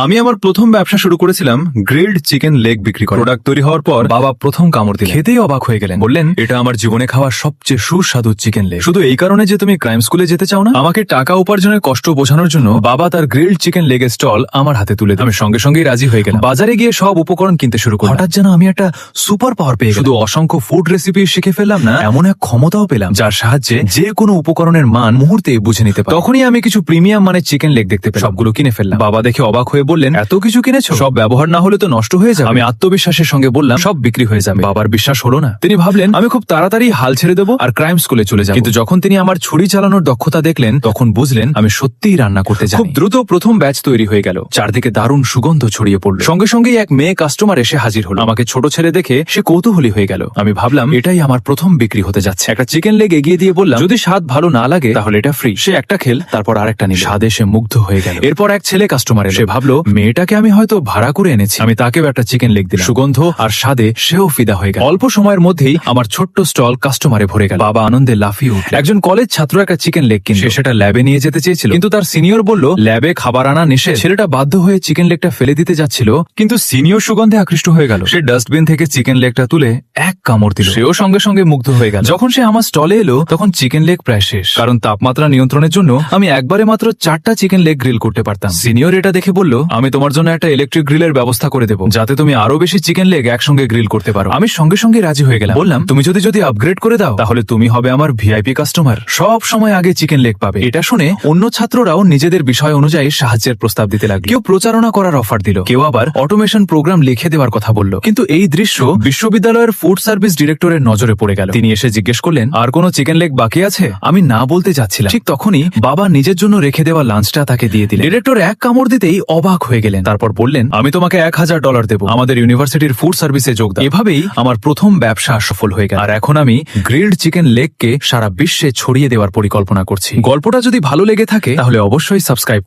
আমি আমার প্রথম ব্যবসা শুরু করেছিলাম গ্রিলড চিকেন লেগ বিক্রি করা। প্রোডাক্ট তৈরি হওয়ার পর বাবা প্রথম কামড় দিলেন, খেতেই অবাক হয়ে গেলেন। বললেন, এটা আমার জীবনে খাওয়া সবচেয়ে সুস্বাদু চিকেন লেগ। শুধু এই কারণে যে তুমি ক্রাইম স্কুলে যেতে চাও না? আমাকে টাকা উপার্জনের কষ্ট বোঝানোর জন্য বাবা তার গ্রিলড চিকেন লেগের স্টল আমার হাতে তুলে দিলেন। আমি সঙ্গে সঙ্গেই রাজি হয়ে গেলাম। বাজারে গিয়ে সব উপকরণ কিনতে শুরু করলাম। হঠাৎ যেন আমি একটা সুপার পাওয়ার পেয়ে গেলাম। শুধু অসংখ্য ফুড রেসিপি শিখে ফেললাম না, এমন এক ক্ষমতাও পেলাম যার সাহায্যে যে কোনো উপকরণের মান মুহূর্তে বুঝে নিতে পারি। তখনই আমি কিছু প্রিমিয়াম মানের চিকেন লেগ দেখতে পেলাম, সবগুলো কিনে ফেললাম। বাবা দেখে অবাক হয়ে বললেন, এত কিছু কিনেছো? সব ব্যবহার না হলে তো নষ্ট হয়ে যাবে। আমি আত্মবিশ্বাসের সঙ্গে বললাম, সব বিক্রি হয়ে যাবে। বাবার বিশ্বাস হলো না। তিনি ভাবলেন আমি খুব তাড়াতাড়ি হাল ছেড়ে দেবো আর ক্রাইম স্কুলে চলে যাব। কিন্তু যখন তিনি আমার ছুরি চালানোর দক্ষতা দেখলেন, তখন বুঝলেন আমি সত্যিই রান্না করতে জানি। খুব দ্রুত প্রথম ব্যাচ তৈরি হয়ে গেল। চারদিকে দারুণ সুগন্ধ ছড়িয়ে পড়ল। সঙ্গে সঙ্গেই এক মেয়ে কাস্টমার এসে হাজির হলো। আমাকে ছোট ছেলে দেখে সে কৌতূহলী হয়ে গেল। আমি ভাবলাম এটাই আমার প্রথম বিক্রি হতে যাচ্ছে। একটা চিকেন লেগ এগিয়ে দিয়ে বললাম, যদি স্বাদ ভালো না লাগে তাহলে এটা ফ্রি। সে একটা খেল, তারপর আরেকটা নিল। স্বাদে সে মুগ্ধ হয়ে গেল। এরপর এক ছেলে কাস্টমার এসে ভাবলো, মেয়েটাকে আমি হয়তো ভাড়া করে এনেছি। আমি তাকেও একটা চিকেন লেগ দিলাম। সুগন্ধ আর স্বাদে সেও ফিদা হয়ে গেল। অল্প সময়ের মধ্যেই আমার ছোট্ট স্টল কাস্টমারে ভরে গেল। বাবা আনন্দে লাফিয়ে উঠল। একজন কলেজ ছাত্র একটা চিকেন লেগ কিনল। সে সেটা ল্যাবে নিয়ে যেতে চেয়েছিল, কিন্তু তার সিনিয়র বলল ল্যাবে খাবার আনা নিষেধ। ছেলেটা বাধ্য হয়ে চিকেন লেগটা ফেলে দিতে যাচ্ছিল, কিন্তু সিনিয়র সুগন্ধে আকৃষ্ট হয়ে গেল। সে ডাস্টবিন থেকে চিকেন লেগটা তুলে এক কামড় দিল। সেও সঙ্গে সঙ্গে মুগ্ধ হয়ে গেল। যখন সে আমার স্টলে এলো, তখন চিকেন লেগ প্রায় শেষ। কারণ তাপমাত্রা নিয়ন্ত্রণের জন্য আমি একবারে মাত্র 4টা চিকেন লেগ গ্রিল করতে পারতাম। সিনিয়র এটা দেখে বলল, আমি তোমার জন্য একটা ইলেকট্রিক গ্রিলের ব্যবস্থা করে দেবো, যাতে তুমি আরো বেশি চিকেন লেগ একসঙ্গে গ্রিল করতে পারো। আমি সঙ্গে সঙ্গে রাজি হয়ে গেলাম। বললাম, তুমি যদি আপগ্রেড করে দাও, তাহলে তুমি হবে আমার ভিআইপি কাস্টমার, সব সময় আগে চিকেন লেগ পাবে। এটা শুনে অন্য ছাত্ররাও নিজেদের বিষয় অনুযায়ী সাহায্যের প্রস্তাব দিতে লাগলো। কেউ প্রচারণা করার অফার দিল, কেউ আবার অটোমেশন প্রোগ্রাম লিখে দেওয়ার কথা বলল। কিন্তু এই দৃশ্য বিশ্ববিদ্যালয়ের ফুড সার্ভিস ডিরেক্টরের নজরে পড়ে গেল। তিনি এসে জিজ্ঞেস করলেন, আর কোনো চিকেন লেগ বাকি আছে? আমি না বলতে যাচ্ছিলাম। ঠিক তখনই বাবা নিজের জন্য রেখে দেওয়া লাঞ্চটা তাকে দিয়ে দিলেন। ডিরেক্টর এক কামড় দিতেই অবাক হয়ে গেলেন। তারপর বললেন, আমি তোমাকে $1000 দেবো, আমাদের ইউনিভার্সিটির ফুড সার্ভিসে যোগ দাও। এভাবেই আমার প্রথম ব্যবসা সফল হয়ে গেল। আর এখন আমি গ্রিলড চিকেন লেগকে সারা বিশ্বে ছড়িয়ে দেওয়ার পরিকল্পনা করছি। গল্পটা যদি ভালো লেগে থাকে তাহলে অবশ্যই সাবস্ক্রাইব